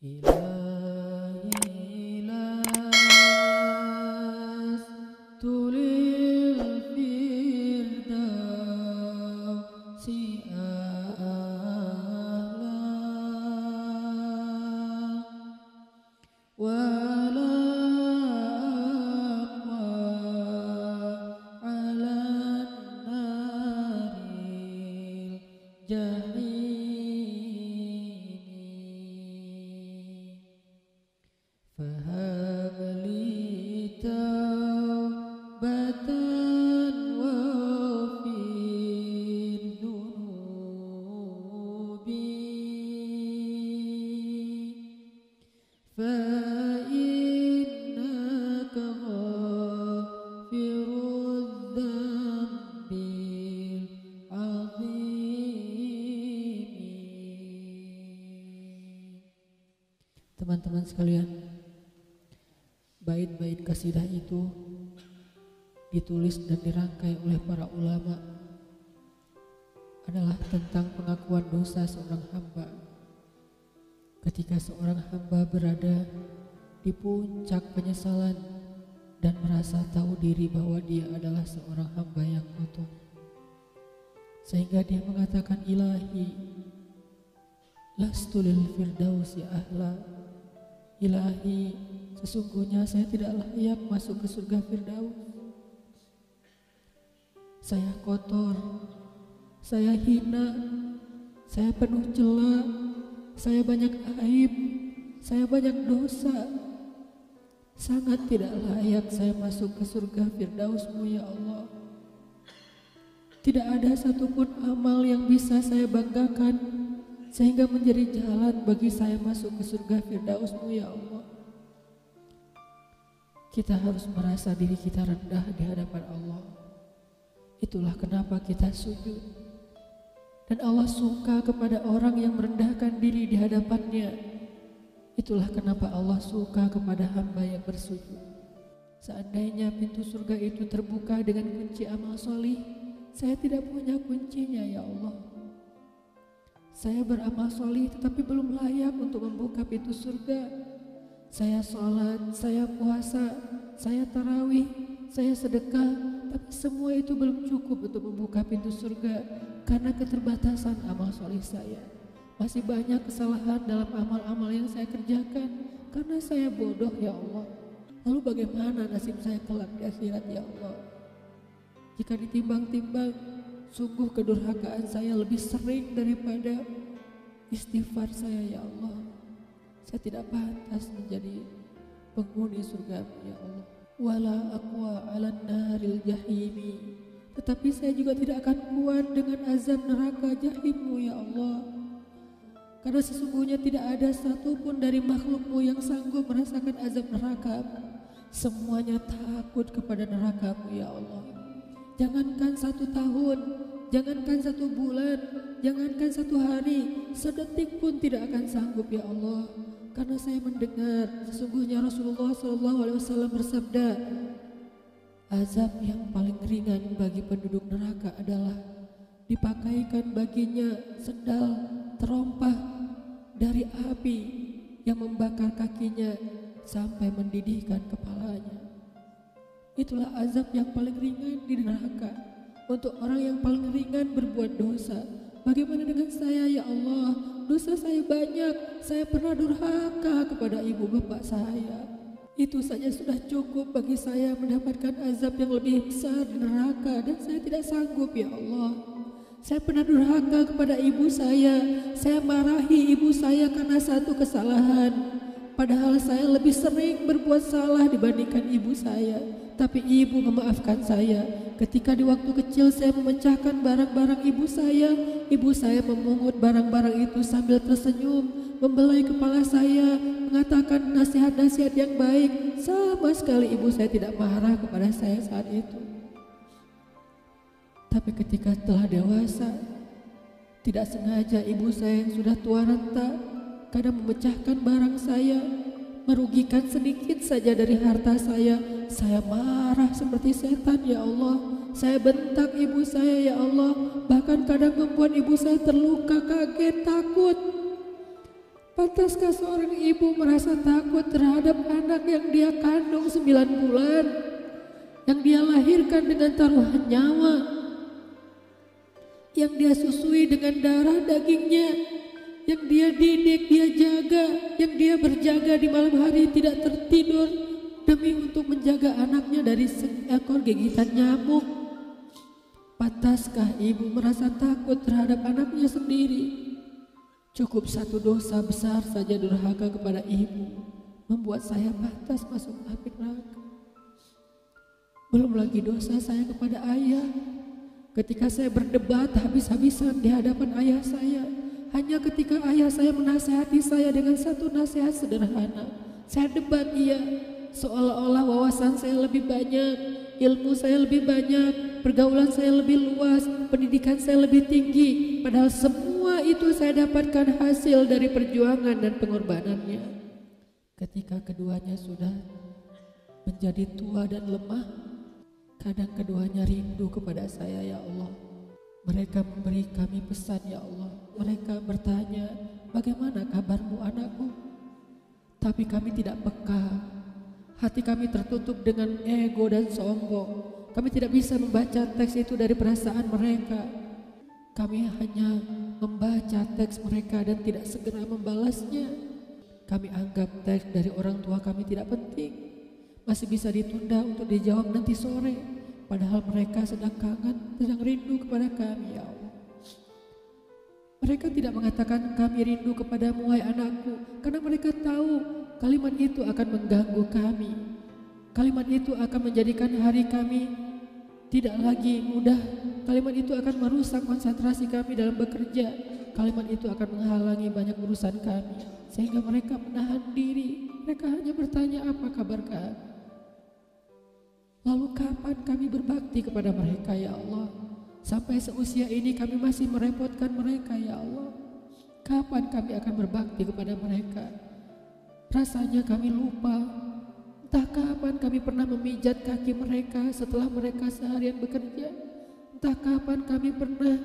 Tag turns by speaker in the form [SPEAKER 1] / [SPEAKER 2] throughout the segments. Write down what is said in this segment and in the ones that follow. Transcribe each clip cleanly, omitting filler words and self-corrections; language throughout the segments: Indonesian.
[SPEAKER 1] Ilahi las tulil firdausi a'la wala aqwa ala naril jahim فهب لي توبة واغفر ذنوبي فإنك غافر الذنب العظيم. Teman-teman sekalian, bait-bait kasidah itu ditulis dan dirangkai oleh para ulama adalah tentang pengakuan dosa seorang hamba. Ketika seorang hamba berada di puncak penyesalan dan merasa tahu diri bahwa dia adalah seorang hamba yang kotor, sehingga dia mengatakan, Ilahi lastu lil firdausi ahla. Ilahi, sesungguhnya saya tidak layak masuk ke surga Firdaus. Saya kotor, saya hina, saya penuh cela, saya banyak aib, saya banyak dosa. Sangat tidak layak saya masuk ke surga Firdaus-Mu ya Allah. Tidak ada satupun amal yang bisa saya banggakan sehingga menjadi jalan bagi saya masuk ke surga Firdaus-Mu ya Allah. Kita harus merasa diri kita rendah di hadapan Allah. Itulah kenapa kita sujud. Dan Allah suka kepada orang yang merendahkan diri di hadapannya. Itulah kenapa Allah suka kepada hamba yang bersujud. Seandainya pintu surga itu terbuka dengan kunci amal solih, saya tidak punya kuncinya ya Allah. Saya beramal solih tetapi belum layak untuk membuka pintu surga. Saya sholat, saya puasa, saya tarawih, saya sedekah, tapi semua itu belum cukup untuk membuka pintu surga karena keterbatasan amal solih saya. Masih banyak kesalahan dalam amal-amal yang saya kerjakan karena saya bodoh ya Allah. Lalu bagaimana nasib saya kelak di akhirat ya Allah? Jika ditimbang-timbang, sungguh kedurhakaan saya lebih sering daripada istighfar saya ya Allah. Saya tidak pantas menjadi penghuni surga ya Allah. Wala aqwa 'alan naril jahimi. Tetapi saya juga tidak akan kuat dengan azab neraka jahim-Mu ya Allah. Karena sesungguhnya tidak ada satupun dari makhluk-Mu yang sanggup merasakan azab neraka. Semuanya takut kepada neraka-Mu ya Allah. Jangankan 1 tahun, jangankan 1 bulan, jangankan 1 hari, sedetik pun tidak akan sanggup ya Allah. Karena saya mendengar sesungguhnya Rasulullah SAW bersabda, azab yang paling ringan bagi penduduk neraka adalah dipakaikan baginya sendal terompah dari api yang membakar kakinya sampai mendidihkan kepalanya. Itulah azab yang paling ringan di neraka untuk orang yang paling ringan berbuat dosa. Bagaimana dengan saya ya Allah? Dosa saya banyak, saya pernah durhaka kepada ibu bapak saya. Itu saja sudah cukup bagi saya mendapatkan azab yang lebih besar di neraka, dan saya tidak sanggup ya Allah. Saya pernah durhaka kepada ibu saya marahi ibu saya karena 1 kesalahan. Padahal saya lebih sering berbuat salah dibandingkan ibu saya. Tapi ibu memaafkan saya. Ketika di waktu kecil saya memecahkan barang-barang ibu saya memungut barang-barang itu sambil tersenyum, membelai kepala saya, mengatakan nasihat-nasihat yang baik. Sama sekali ibu saya tidak marah kepada saya saat itu. Tapi ketika telah dewasa, tidak sengaja ibu saya yang sudah tua renta kadang memecahkan barang saya, merugikan sedikit saja dari harta saya marah seperti setan ya Allah. Saya bentak ibu saya ya Allah, bahkan kadang membuat ibu saya terluka, kaget, takut. Pantaskah seorang ibu merasa takut terhadap anak yang dia kandung 9 bulan, yang dia lahirkan dengan taruhan nyawa, yang dia susui dengan darah dagingnya, yang dia didik, dia jaga, yang dia berjaga di malam hari tidak tertidur demi untuk menjaga anaknya dari seekor gigitan nyamuk? Pantaskah ibu merasa takut terhadap anaknya sendiri? Cukup satu dosa besar saja durhaka kepada ibu membuat saya pantas masuk api neraka. Belum lagi dosa saya kepada ayah. Ketika saya berdebat habis-habisan di hadapan ayah saya, hanya ketika ayah saya menasihati saya dengan satu nasihat sederhana, saya debat ia, seolah-olah wawasan saya lebih banyak, ilmu saya lebih banyak, pergaulan saya lebih luas, pendidikan saya lebih tinggi. Padahal semua itu saya dapatkan hasil dari perjuangan dan pengorbanannya. Ketika keduanya sudah menjadi tua dan lemah, kadang keduanya rindu kepada saya, ya Allah. Mereka memberi kami pesan, ya Allah. Mereka bertanya, bagaimana kabarmu anakku? Tapi kami tidak peka. Hati kami tertutup dengan ego dan sombong. Kami tidak bisa membaca teks itu dari perasaan mereka. Kami hanya membaca teks mereka dan tidak segera membalasnya. Kami anggap teks dari orang tua kami tidak penting, masih bisa ditunda untuk dijawab nanti sore. Padahal mereka sedang kangen, sedang rindu kepada kami, ya Allah. Mereka tidak mengatakan kami rindu kepadamu, wahai anakku, karena mereka tahu kalimat itu akan mengganggu kami. Kalimat itu akan menjadikan hari kami tidak lagi mudah. Kalimat itu akan merusak konsentrasi kami dalam bekerja. Kalimat itu akan menghalangi banyak urusan kami, sehingga mereka menahan diri. Mereka hanya bertanya, apa kabar kami? Lalu kapan kami berbakti kepada mereka, ya Allah? Sampai seusia ini kami masih merepotkan mereka, ya Allah. Kapan kami akan berbakti kepada mereka? Rasanya kami lupa. Entah kapan kami pernah memijat kaki mereka setelah mereka seharian bekerja. Entah kapan kami pernah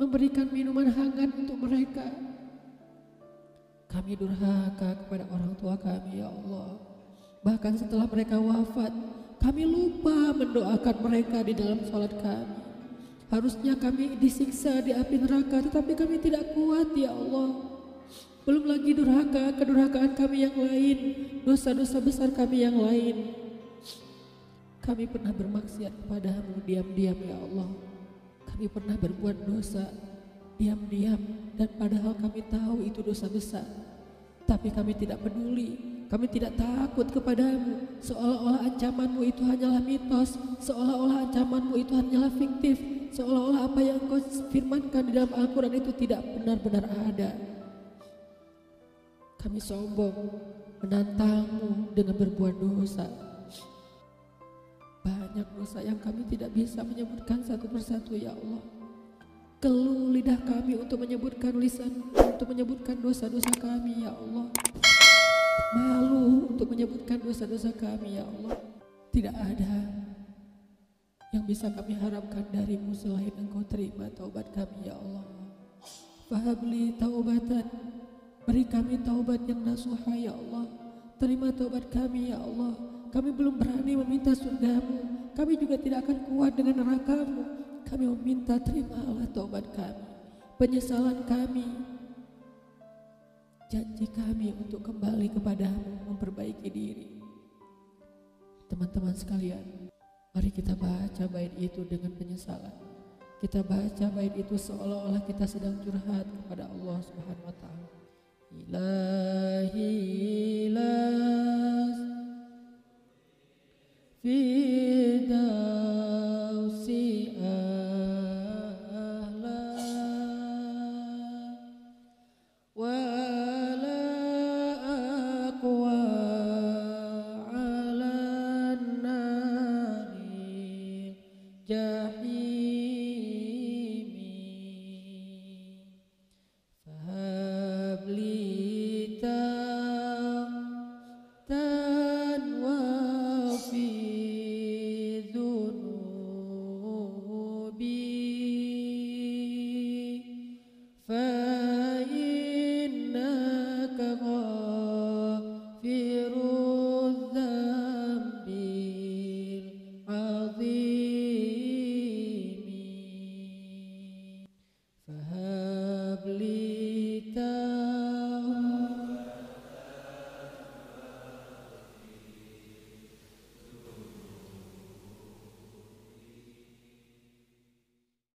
[SPEAKER 1] memberikan minuman hangat untuk mereka. Kami durhaka kepada orang tua kami, ya Allah. Bahkan setelah mereka wafat, kami lupa mendoakan mereka di dalam sholat kami. Harusnya kami disiksa di api neraka, tetapi kami tidak kuat, ya Allah. Belum lagi durhaka, kedurhakaan kami yang lain, dosa-dosa besar kami yang lain. Kami pernah bermaksiat kepadamu diam-diam, ya Allah. Kami pernah berbuat dosa diam-diam, dan padahal kami tahu itu dosa besar. Tapi kami tidak peduli, kami tidak takut kepadamu. Seolah-olah ancamanmu itu hanyalah mitos, seolah-olah ancamanmu itu hanyalah fiktif, seolah-olah apa yang engkau firmankan di dalam Al-Quran itu tidak benar-benar ada. Kami sombong, menantangmu dengan berbuat dosa. Banyak dosa yang kami tidak bisa menyebutkan satu persatu, ya Allah. Keluh lidah kami untuk menyebutkan dosa-dosa kami, ya Allah. Malu untuk menyebutkan dosa-dosa kami, ya Allah. Tidak ada yang bisa kami harapkan darimu selain engkau terima taubat kami, ya Allah. Fahabli taubatan, beri kami taubat yang nasuha, ya Allah. Terima taubat kami, ya Allah. Kami belum berani meminta surgamu, kami juga tidak akan kuat dengan nerakamu. Kami meminta terimalah taubat kami, penyesalan kami, janji kami untuk kembali kepadamu, memperbaiki diri. Teman-teman sekalian, mari kita baca bait itu dengan penyesalan. Kita baca bait itu seolah-olah kita sedang curhat kepada Allah Subhanahu wa taala.